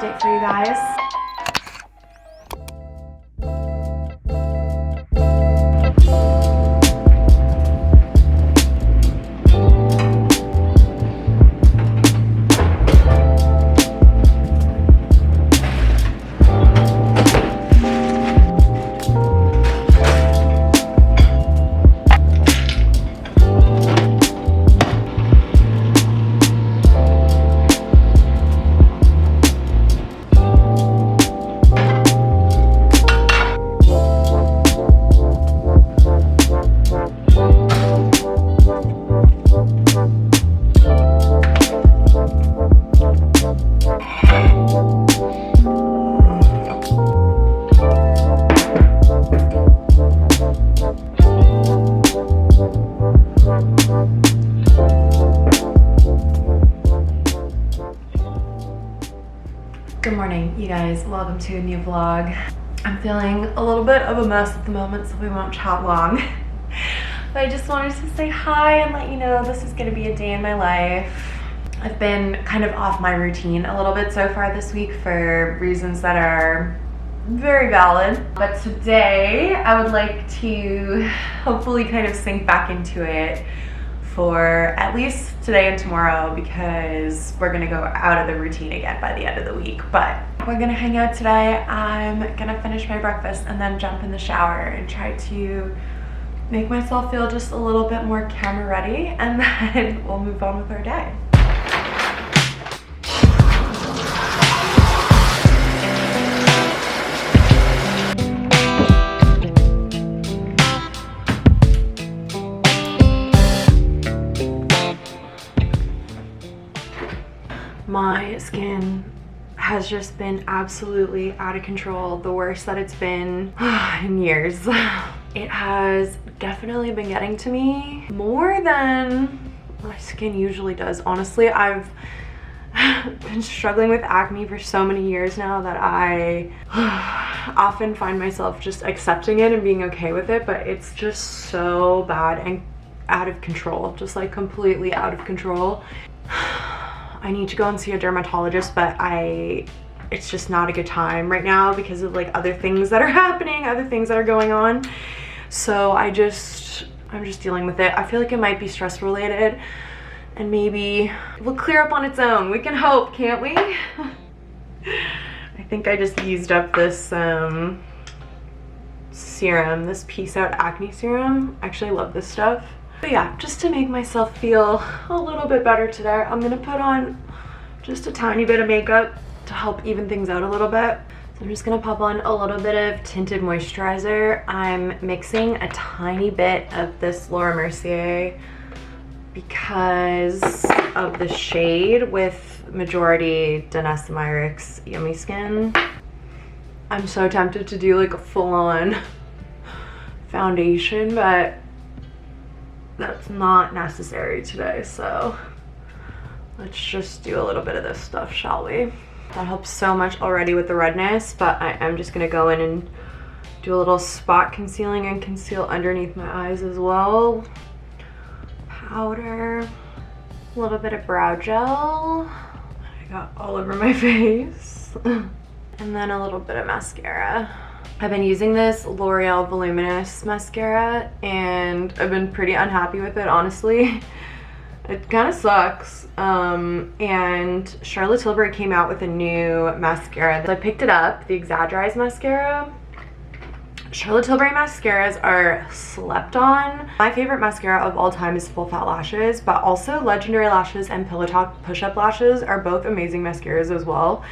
update for you guys. Good morning, you guys. Welcome to a new vlog. I'm feeling a little bit of a mess at the moment, so we won't chat long. But I just wanted to say hi and let you know this is gonna be a day in my life. I've been kind of off my routine a little bit so far this week for reasons that are very valid. But today I would like to hopefully kind of sink back into it for at least today and tomorrow, because we're gonna go out of the routine again by the end of the week. But we're gonna hang out today. I'm gonna finish my breakfast and then jump in the shower and try to make myself feel just a little bit more camera ready, and then we'll move on with our day. My skin has just been absolutely out of control, the worst that it's been in years. It has definitely been getting to me more than my skin usually does. Honestly, I've been struggling with acne for so many years now that I often find myself just accepting it and being okay with it, but it's just so bad and out of control, just like completely out of control. I need to go and see a dermatologist, but it's just not a good time right now because of like other things that are happening, other things that are going on. So I'm just dealing with it. I feel like it might be stress related and maybe it will clear up on its own. We can hope, can't we? I think I just used up this serum, this Peace Out Acne Serum. Actually, I love this stuff. But yeah, just to make myself feel a little bit better today, I'm gonna put on just a tiny bit of makeup to help even things out a little bit. So I'm just gonna pop on a little bit of tinted moisturizer. I'm mixing a tiny bit of this Laura Mercier because of the shade with Majority Denisomyrix Yummy Skin. I'm so tempted to do like a full-on foundation, but that's not necessary today, so let's just do a little bit of this stuff, shall we? That helps so much already with the redness, but I am just gonna go in and do a little spot concealing and conceal underneath my eyes as well. Powder, a little bit of brow gel I got all over my face, and then a little bit of mascara. I've been using this L'Oreal Voluminous mascara and I've been pretty unhappy with it, honestly. It kind of sucks. And Charlotte Tilbury came out with a new mascara. So I picked it up, the Exaggerize mascara. Charlotte Tilbury mascaras are slept on. My favorite mascara of all time is Full Fat Lashes, but also Legendary Lashes and Pillow Talk Push Up Lashes are both amazing mascaras as well.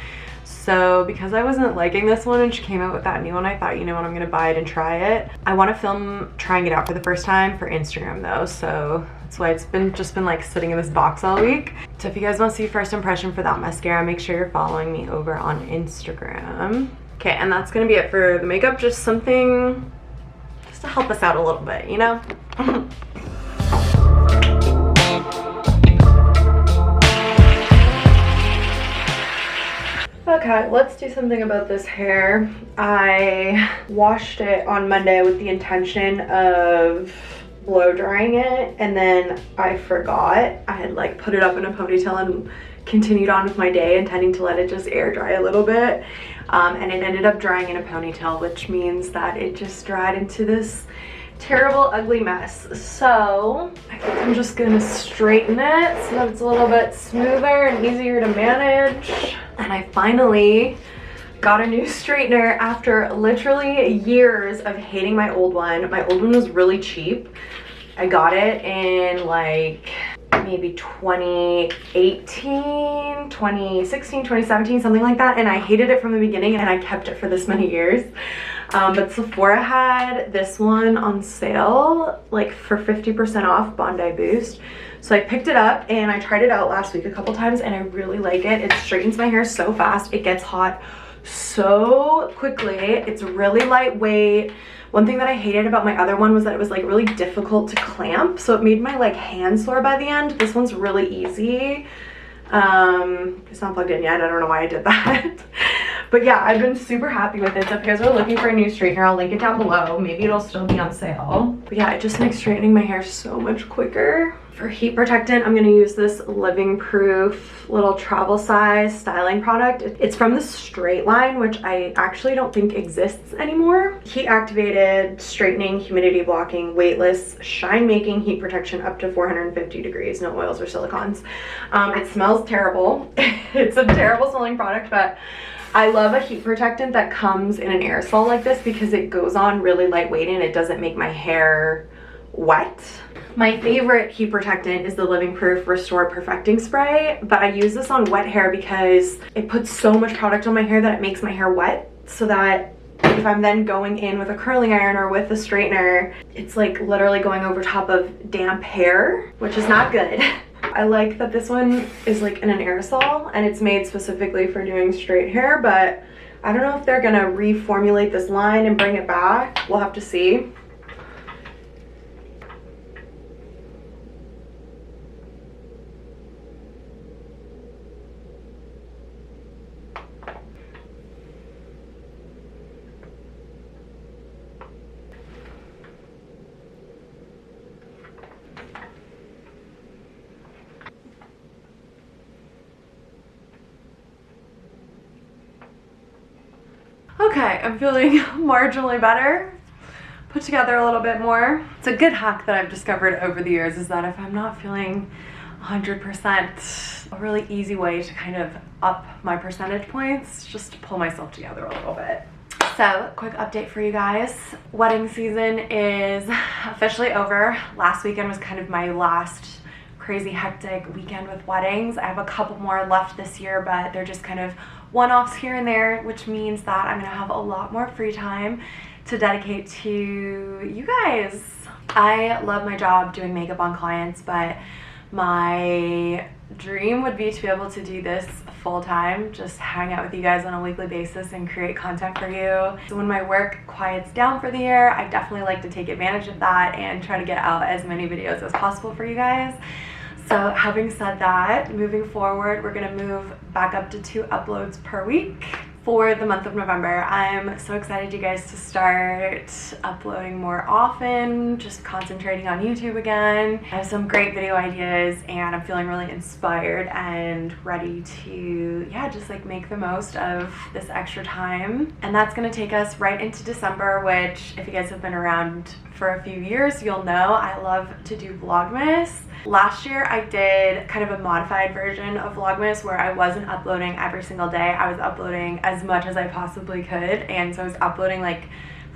So because I wasn't liking this one and she came out with that new one, I thought, you know what, I'm gonna buy it and try it. I want to film trying it out for the first time for Instagram though, so that's why it's just been like sitting in this box all week. So if you guys want to see first impression for that mascara, make sure you're following me over on Instagram. Okay, and that's gonna be it for the makeup. Just something just to help us out a little bit, you know? Okay, let's do something about this hair. I washed it on Monday with the intention of blow drying it, and then I forgot. I had like put it up in a ponytail and continued on with my day, intending to let it just air dry a little bit. And it ended up drying in a ponytail, which means that it just dried into this terrible, ugly mess. So I think I'm just gonna straighten it so that it's a little bit smoother and easier to manage. And I finally got a new straightener after literally years of hating my old one. My old one was really cheap. I got it in like maybe 2018, 2016, 2017, something like that. And I hated it from the beginning and I kept it for this many years. But Sephora had this one on sale, like for 50% off, Bondi Boost. So I picked it up and I tried it out last week a couple times and I really like it. It straightens my hair so fast. It gets hot so quickly. It's really lightweight. One thing that I hated about my other one was that it was like really difficult to clamp, so it made my like hand sore by the end. This one's really easy. It's not plugged in yet. I don't know why I did that. But yeah, I've been super happy with it. So if you guys are looking for a new straightener, I'll link it down below. Maybe it'll still be on sale. But yeah, it just makes straightening my hair so much quicker. For heat protectant, I'm gonna use this Living Proof little travel size styling product. It's from the Straight line, which I actually don't think exists anymore. Heat activated, straightening, humidity blocking, weightless, shine making heat protection up to 450 degrees, no oils or silicons. It smells terrible. It's a terrible smelling product, but I love a heat protectant that comes in an aerosol like this because it goes on really lightweight and it doesn't make my hair wet. My favorite heat protectant is the Living Proof Restore Perfecting Spray, but I use this on wet hair because it puts so much product on my hair that it makes my hair wet, so that if I'm then going in with a curling iron or with a straightener, it's like literally going over top of damp hair, which is not good. I like that this one is like in an aerosol and it's made specifically for doing straight hair, but I don't know if they're gonna reformulate this line and bring it back. We'll have to see. Okay, I'm feeling marginally better, put together a little bit more. It's a good hack that I've discovered over the years is that if I'm not feeling 100%, a really easy way to kind of up my percentage points, just to pull myself together a little bit. So, quick update for you guys. Wedding season is officially over. Last weekend was kind of my last crazy hectic weekend with weddings. I have a couple more left this year, but they're just kind of one-offs here and there, which means that I'm gonna have a lot more free time to dedicate to you guys. I love my job doing makeup on clients, but my dream would be to be able to do this full-time, just hang out with you guys on a weekly basis and create content for you. So when my work quiets down for the year, I definitely like to take advantage of that and try to get out as many videos as possible for you guys. So having said that, moving forward, we're gonna move back up to 2 uploads per week for the month of November. I'm so excited, you guys, to start uploading more often, just concentrating on YouTube again. I have some great video ideas and I'm feeling really inspired and ready to, yeah, just like make the most of this extra time. And that's gonna take us right into December, which if you guys have been around for a few years, you'll know I love to do Vlogmas. Last year I did kind of a modified version of Vlogmas where I wasn't uploading every single day. I was uploading as much as I possibly could, and so I was uploading like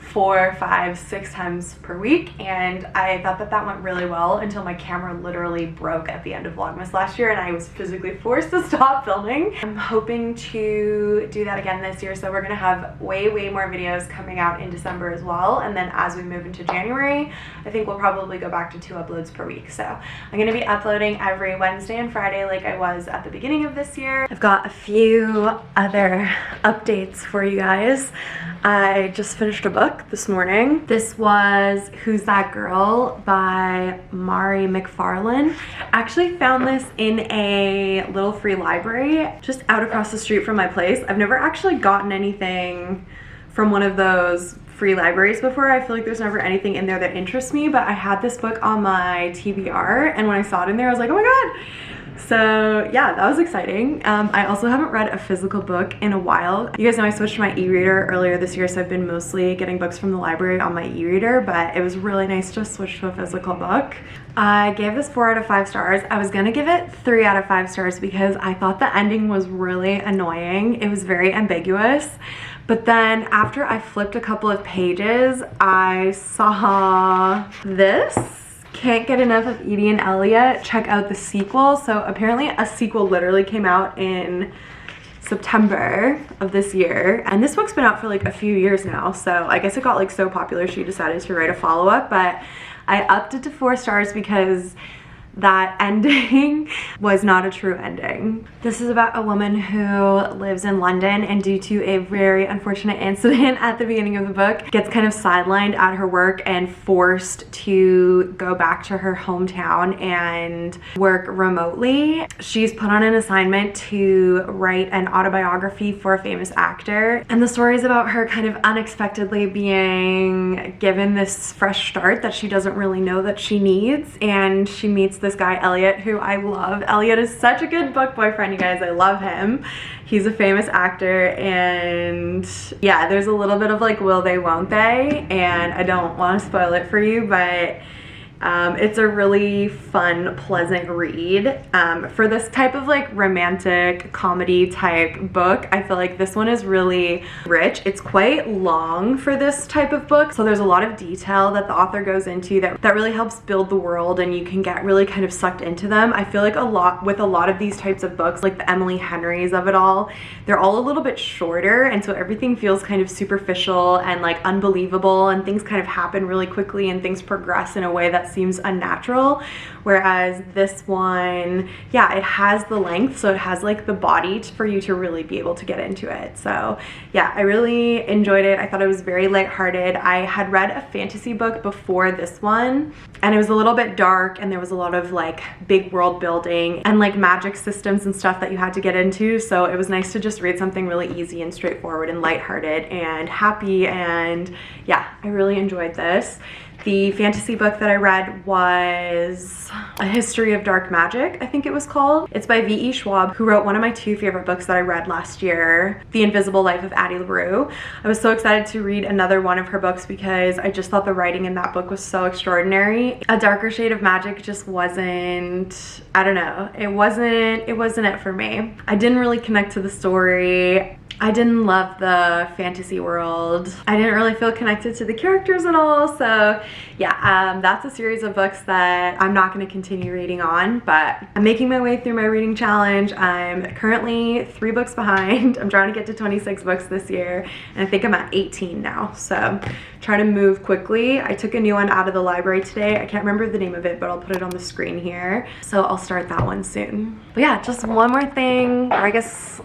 4, 5, 6 times per week, and I thought that that went really well until my camera literally broke at the end of Vlogmas last year and I was physically forced to stop filming. I'm hoping to do that again this year, so we're gonna have way more videos coming out in December as well, and then as we move into January, I think we'll probably go back to 2 uploads per week. So I'm gonna be uploading every Wednesday and Friday like I was at the beginning of this year. I've got a few other updates for you guys. I just finished a book this morning. This was Who's That Girl by Mari McFarlane. I actually found this in a little free library just out across the street from my place. I've never actually gotten anything from one of those free libraries before. I feel like there's never anything in there that interests me, but I had this book on my TBR and when I saw it in there I was like, oh my god, So yeah, that was exciting. I also haven't read a physical book in a while. You guys know I switched to my e-reader earlier this year, so I've been mostly getting books from the library on my e-reader, but it was really nice to switch to a physical book. I gave this 4 out of 5 stars. I was gonna give it 3 out of 5 stars because I thought the ending was really annoying. It was very ambiguous. But then after I flipped a couple of pages, I saw this. Can't get enough of Edie and Elliot. Check out the sequel. So apparently a sequel literally came out in September of this year, and this book's been out for like a few years now, so I guess it got like so popular she decided to write a follow-up, but I upped it to 4 stars because that ending was not a true ending. This is about a woman who lives in London, and due to a very unfortunate incident at the beginning of the book, gets kind of sidelined at her work and forced to go back to her hometown and work remotely. She's put on an assignment to write an autobiography for a famous actor, and the story is about her kind of unexpectedly being given this fresh start that she doesn't really know that she needs, and she meets this guy Elliot, who I love. Elliot is such a good book boyfriend, you guys. I love him. He's a famous actor, and yeah, there's a little bit of like will they won't they, and I don't want to spoil it for you, but it's a really fun, pleasant read. For this type of like romantic comedy type book, I feel like this one is really rich. It's quite long for this type of book, so there's a lot of detail that the author goes into that really helps build the world, and you can get really kind of sucked into them. I feel like with a lot of these types of books, like the Emily Henrys of it all, they're all a little bit shorter, and so everything feels kind of superficial and like unbelievable, and things kind of happen really quickly and things progress in a way that seems unnatural. Whereas this one, yeah, it has the length, so it has like the body for you to really be able to get into it. So yeah, I really enjoyed it. I thought it was very lighthearted. I had read a fantasy book before this one, and it was a little bit dark, and there was a lot of like big world building and like magic systems and stuff that you had to get into. So it was nice to just read something really easy and straightforward and lighthearted and happy, and yeah, I really enjoyed this. The fantasy book that I read was A History of Dark Magic, I think it was called. It's by V.E. Schwab, who wrote one of my 2 favorite books that I read last year, The Invisible Life of Addie LaRue. I was so excited to read another one of her books because I just thought the writing in that book was so extraordinary. A Darker Shade of Magic just wasn't, I don't know, it wasn't it for me. I didn't really connect to the story. I didn't love the fantasy world. I didn't really feel connected to the characters at all. So yeah, that's a series of books that I'm not going to continue reading on, but I'm making my way through my reading challenge. I'm currently 3 books behind. I'm trying to get to 26 books this year, and I think I'm at 18 now. So trying to move quickly. I took a new one out of the library today. I can't remember the name of it, but I'll put it on the screen here. So I'll start that one soon. But yeah, just one more thing, or I guess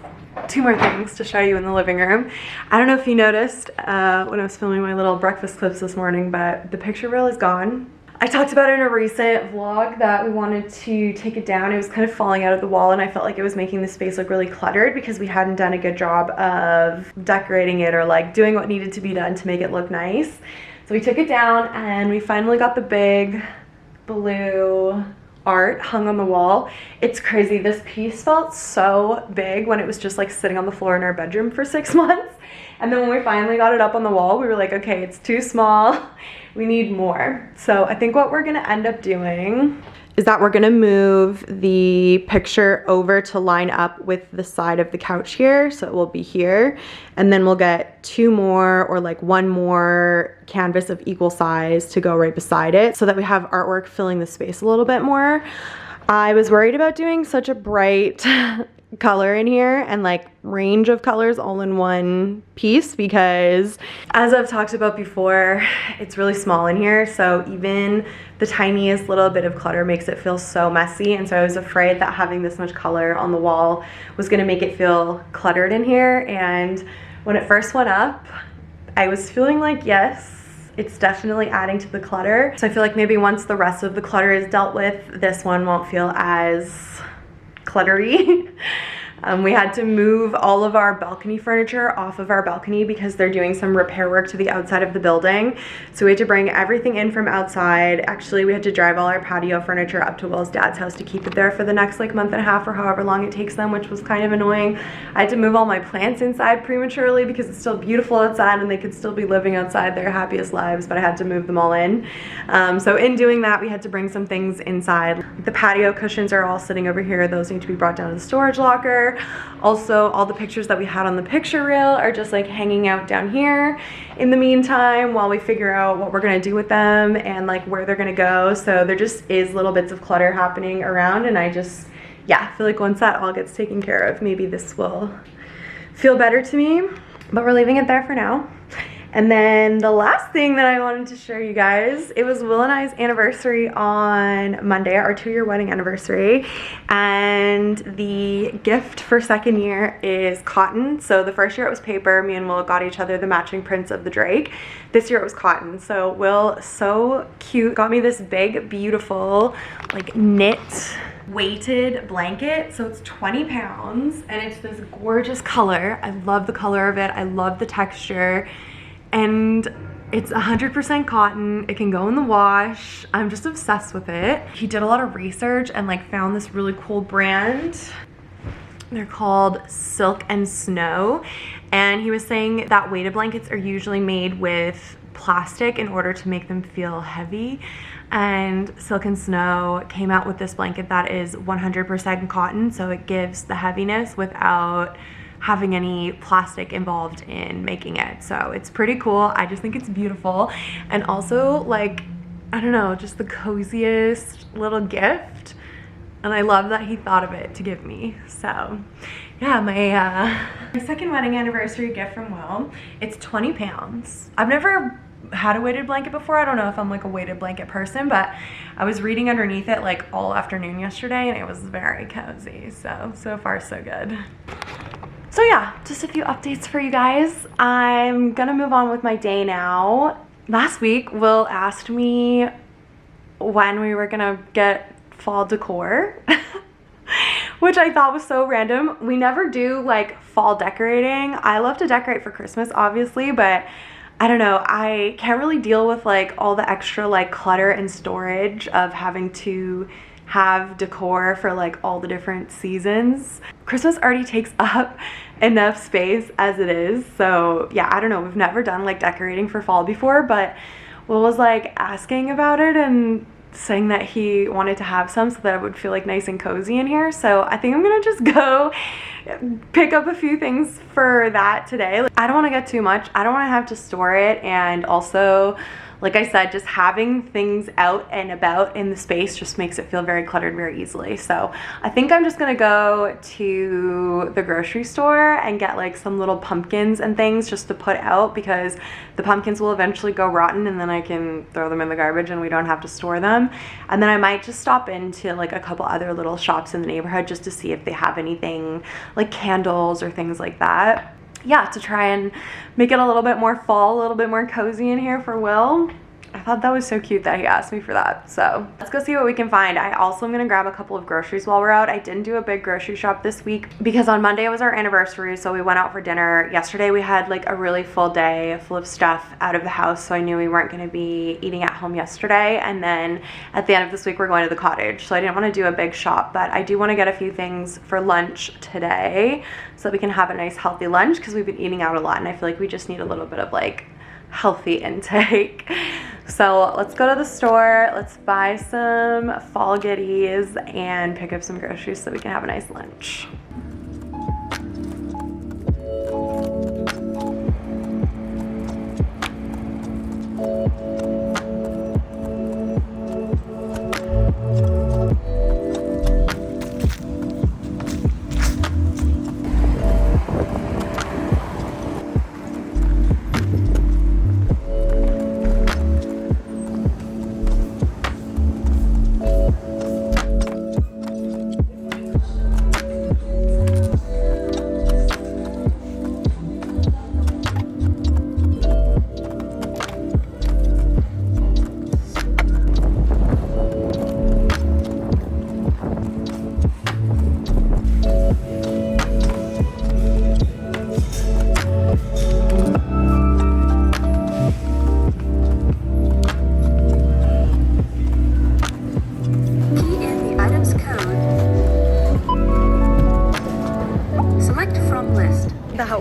2 more things to show you in the living room. I don't know if you noticed when I was filming my little breakfast clips this morning, but the picture rail is gone. I talked about it in a recent vlog that we wanted to take it down. It was kind of falling out of the wall, and I felt like it was making the space look really cluttered because we hadn't done a good job of decorating it or like doing what needed to be done to make it look nice. So we took it down, and we finally got the big blue art hung on the wall. It's crazy. This piece felt so big when it was just like sitting on the floor in our bedroom for 6 months. And then when we finally got it up on the wall, we were like, okay, it's too small. We need more. So I think what we're gonna end up doing is that we're gonna move the picture over to line up with the side of the couch here. So it will be here. And then we'll get 2 more or like 1 more canvas of equal size to go right beside it so that we have artwork filling the space a little bit more. I was worried about doing such a bright color in here and like range of colors all in one piece because, as I've talked about before, it's really small in here, so even the tiniest little bit of clutter makes it feel so messy. And so I was afraid that having this much color on the wall was going to make it feel cluttered in here. And when it first went up, I was feeling like, yes, it's definitely adding to the clutter. So I feel like maybe once the rest of the clutter is dealt with, this one won't feel as cluttery. We had to move all of our balcony furniture off of our balcony because they're doing some repair work to the outside of the building. So we had to bring everything in from outside. Actually, we had to drive all our patio furniture up to Will's dad's house to keep it there for the next like month and a half or however long it takes them, which was kind of annoying. I had to move all my plants inside prematurely because it's still beautiful outside and they could still be living outside their happiest lives, but I had to move them all in. So in doing that, we had to bring some things inside. The patio cushions are all sitting over here. Those need to be brought down to the storage locker. Also, all the pictures that we had on the picture reel are just like hanging out down here in the meantime while we figure out what we're gonna do with them and like where they're gonna go. So there just is little bits of clutter happening around, and I just, yeah, feel like once that all gets taken care of, maybe this will feel better to me, but we're leaving it there for now. And then the last thing that I wanted to show you guys, it was Will and I's anniversary on Monday, our 2-year wedding anniversary. And the gift for second year is cotton. So the first year it was paper. Me and Will got each other the matching prints of the Drake. This year it was cotton. So Will, so cute, got me this big, beautiful, like knit weighted blanket. So it's 20 pounds and it's this gorgeous color. I love the color of it. I love the texture. And it's 100% cotton. It can go in the wash. I'm just obsessed with it. He did a lot of research and like found this really cool brand. They're called Silk and Snow. And he was saying that weighted blankets are usually made with plastic in order to make them feel heavy. And Silk and Snow came out with this blanket that is 100% cotton. So it gives the heaviness without having any plastic involved in making it. So it's pretty cool. I just think it's beautiful. And also, like, I don't know, just the coziest little gift. And I love that he thought of it to give me. So yeah, my second wedding anniversary gift from Will, it's 20 pounds. I've never had a weighted blanket before. I don't know if I'm like a weighted blanket person, but I was reading underneath it like all afternoon yesterday and it was very cozy. So far so good. So yeah, just a few updates for you guys. I'm gonna move on with my day now. Last week, Will asked me when we were gonna get fall decor, which I thought was so random. We never do like fall decorating. I love to decorate for Christmas, obviously, but I don't know, I can't really deal with like all the extra like clutter and storage of having to have decor for like all the different seasons. Christmas already takes up enough space as it is. So yeah, I don't know, we've never done like decorating for fall before, but Will was like asking about it and saying that he wanted to have some so that it would feel like nice and cozy in here. So I think I'm gonna just go pick up a few things for that today. I don't want to get too much. I don't want to have to store it, and also, like I said, just having things out and about in the space just makes it feel very cluttered very easily. So I think I'm just gonna go to the grocery store and get like some little pumpkins and things just to put out, because the pumpkins will eventually go rotten and then I can throw them in the garbage and we don't have to store them. And then I might just stop into like a couple other little shops in the neighborhood just to see if they have anything like candles or things like that. Yeah, to try and make it a little bit more fall, a little bit more cozy in here for Will. I thought that was so cute that he asked me for that. So let's go see what we can find. I also am gonna grab a couple of groceries while we're out. I didn't do a big grocery shop this week because on Monday was our anniversary, so we went out for dinner. Yesterday we had like a really full day full of stuff out of the house, so I knew we weren't gonna be eating at home yesterday. And then at the end of this week we're going to the cottage, so I didn't want to do a big shop, but I do want to get a few things for lunch today so that we can have a nice healthy lunch, because we've been eating out a lot and I feel like we just need a little bit of like healthy intake. So let's go to the store, let's buy some fall goodies and pick up some groceries so we can have a nice lunch.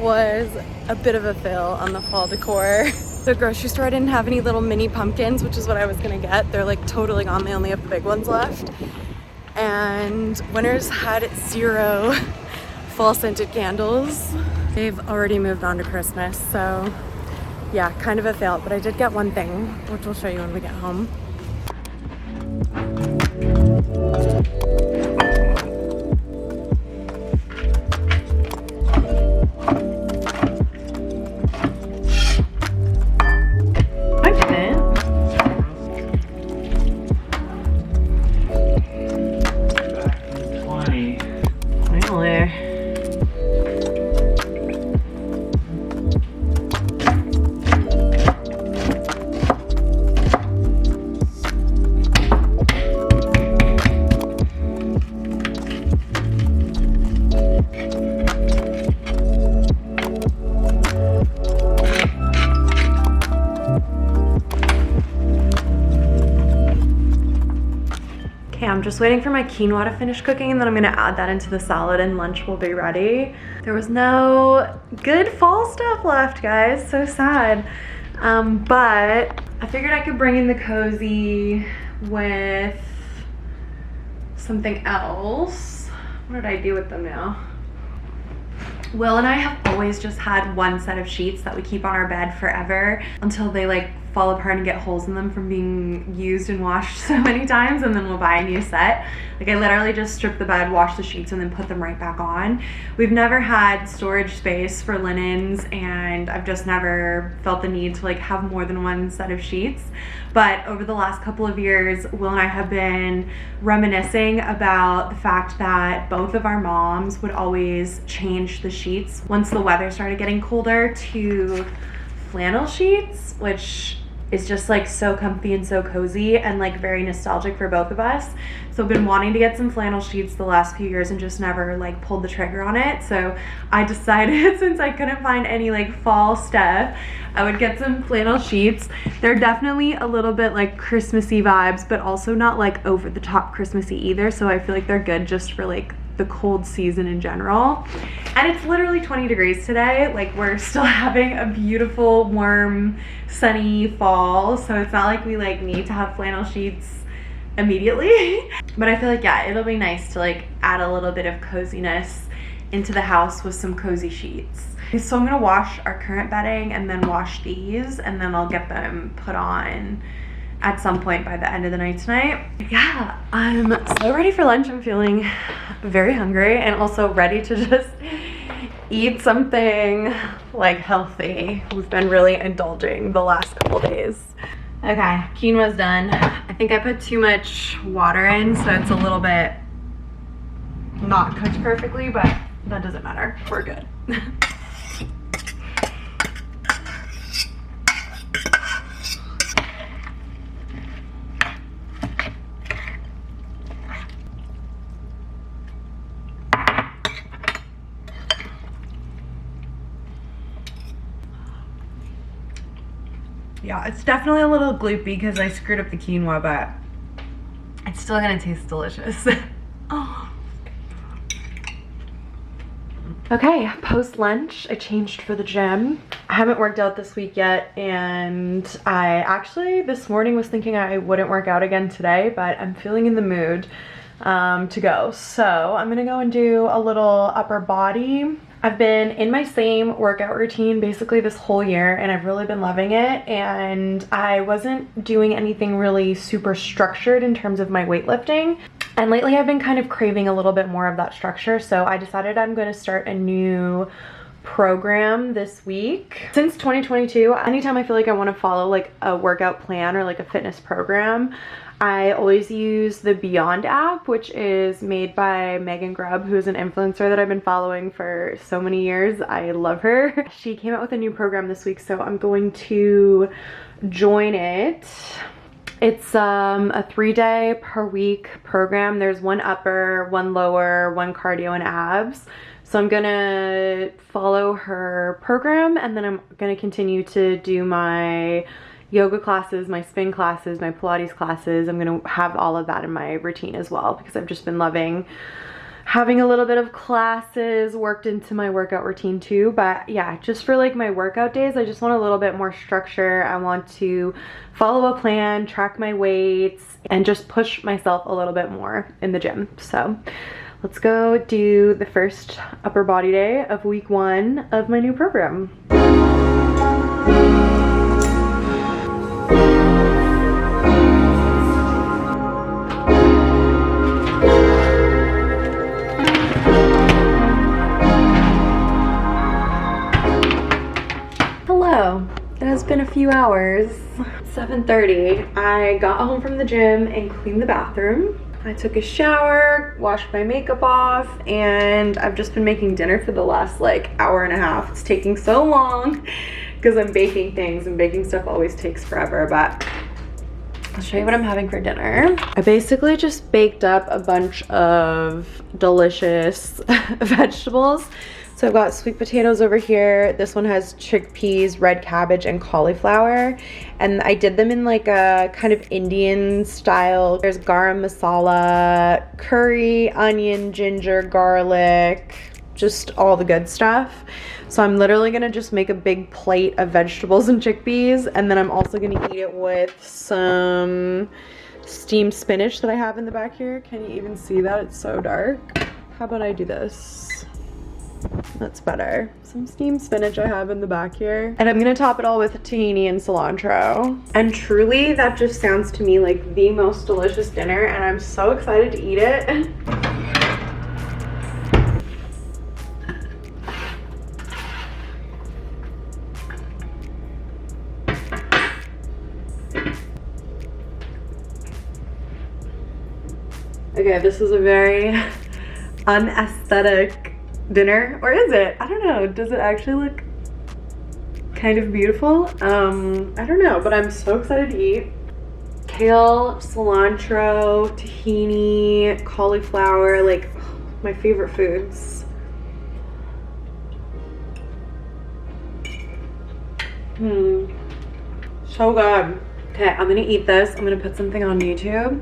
was a bit of a fill on the fall decor. The grocery store didn't have any little mini pumpkins, which is what I was gonna get. They're like totally gone. They only have the big ones left. And Winners had 0 fall scented candles. They've already moved on to Christmas, so yeah, kind of a fail. But I did get one thing, which we'll show you when we get home. I'm just waiting for my quinoa to finish cooking, and then I'm gonna add that into the salad and lunch will be ready. There was no good fall stuff left, guys. So sad. But I figured I could bring in the cozy with something else. What did I do with them now? Will and I have always just had one set of sheets that we keep on our bed forever until they like fall apart and get holes in them from being used and washed so many times, and then we'll buy a new set. Like I literally just strip the bed, wash the sheets, and then put them right back on. We've never had storage space for linens, and I've just never felt the need to like have more than one set of sheets. But over the last couple of years, Will and I have been reminiscing about the fact that both of our moms would always change the sheets once the weather started getting colder to flannel sheets, which is just like so comfy and so cozy and like very nostalgic for both of us. So I've been wanting to get some flannel sheets the last few years and just never like pulled the trigger on it. So I decided, since I couldn't find any like fall stuff, I would get some flannel sheets. They're definitely a little bit like Christmassy vibes, but also not like over the top Christmassy either. So I feel like they're good just for like the cold season in general. And it's literally 20 degrees today. Like we're still having a beautiful, warm, sunny fall. So it's not like we like need to have flannel sheets immediately. But I feel like, yeah, it'll be nice to like add a little bit of coziness into the house with some cozy sheets. So I'm gonna wash our current bedding and then wash these, and then I'll get them put on at some point by the end of the night tonight. Yeah, I'm so ready for lunch. I'm feeling very hungry and also ready to just eat something like healthy. We've been really indulging the last couple days. Okay, quinoa's done. I think I put too much water in, so it's a little bit not cooked perfectly, but that doesn't matter. We're good. Yeah, it's definitely a little gloopy because I screwed up the quinoa, but it's still gonna taste delicious. Oh. Okay, post lunch, I changed for the gym. I haven't worked out this week yet, and I actually this morning was thinking I wouldn't work out again today, but I'm feeling in the mood to go. So I'm gonna go and do a little upper body. I've been in my same workout routine basically this whole year, and I've really been loving it, and I wasn't doing anything really super structured in terms of my weightlifting. And lately I've been kind of craving a little bit more of that structure, so I decided I'm going to start a new program this week. Since 2022, anytime I feel like I want to follow like a workout plan or like a fitness program, I always use the Beyond app, which is made by Megan Grubb, who is an influencer that I've been following for so many years. I love her. She came out with a new program this week, so I'm going to join it. It's a 3-day per week program. There's one upper, one lower, one cardio and abs. So I'm gonna follow her program, and then I'm gonna continue to do my yoga classes, my spin classes, my Pilates classes. I'm gonna have all of that in my routine as well because I've just been loving having a little bit of classes worked into my workout routine too. But yeah, just for like my workout days, I just want a little bit more structure. I want to follow a plan, track my weights, and just push myself a little bit more in the gym. So let's go do the first upper body day of week 1 of my new program. Hello, it has been a few hours. 7:30. I got home from the gym and cleaned the bathroom. I took a shower, washed my makeup off, and I've just been making dinner for the last like hour and a half. It's taking so long because I'm baking things, and baking stuff always takes forever, but I'll show you what I'm having for dinner. I basically just baked up a bunch of delicious vegetables. So I've got sweet potatoes over here. This one has chickpeas, red cabbage, and cauliflower. And I did them in like a kind of Indian style. There's garam masala, curry, onion, ginger, garlic, just all the good stuff. So I'm literally gonna just make a big plate of vegetables and chickpeas, and then I'm also gonna eat it with some steamed spinach that I have in the back here. Can you even see that? It's so dark. How about I do this? That's better. Some steamed spinach I have in the back here. And I'm gonna top it all with tahini and cilantro. And truly, that just sounds to me like the most delicious dinner, and I'm so excited to eat it. Okay, this is a very unaesthetic dinner, or is it? I don't know. Does it actually look kind of beautiful? I don't know, but I'm so excited to eat. Kale, cilantro, tahini, cauliflower, like my favorite foods. So good. Okay, I'm gonna eat this. I'm gonna put something on YouTube,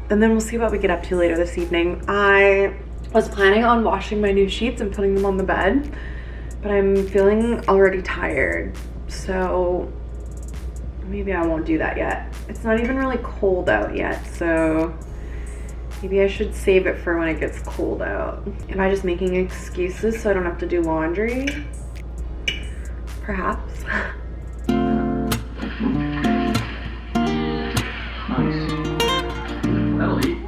and then we'll see what we get up to later this evening. I was planning on washing my new sheets and putting them on the bed, but I'm feeling already tired, so maybe I won't do that yet. It's not even really cold out yet, so maybe I should save it for when it gets cold out. Am I just making excuses so I don't have to do laundry? Perhaps. Nice. That'll eat.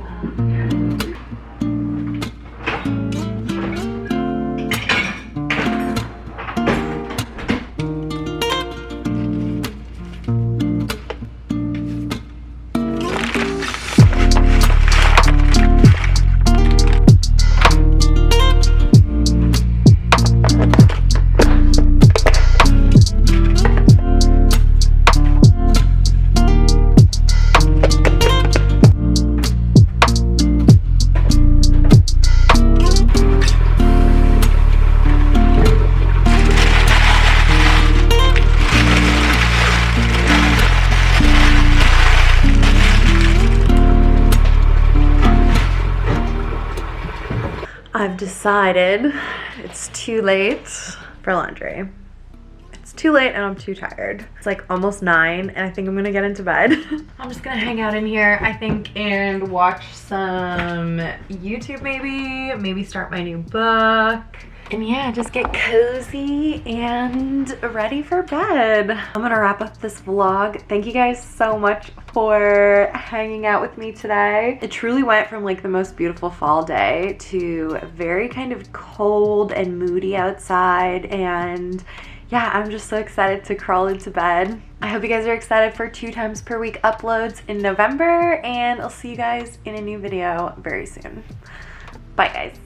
I've decided it's too late for laundry. It's too late and I'm too tired. It's like almost 9 and I think I'm gonna get into bed. I'm just gonna hang out in here, I think, and watch some YouTube maybe start my new book. And yeah, just get cozy and ready for bed. I'm gonna wrap up this vlog. Thank you guys so much for hanging out with me today. It truly went from like the most beautiful fall day to very kind of cold and moody outside, and yeah, I'm just so excited to crawl into bed. I hope you guys are excited for 2 times per week uploads in November, and I'll see you guys in a new video very soon. Bye guys.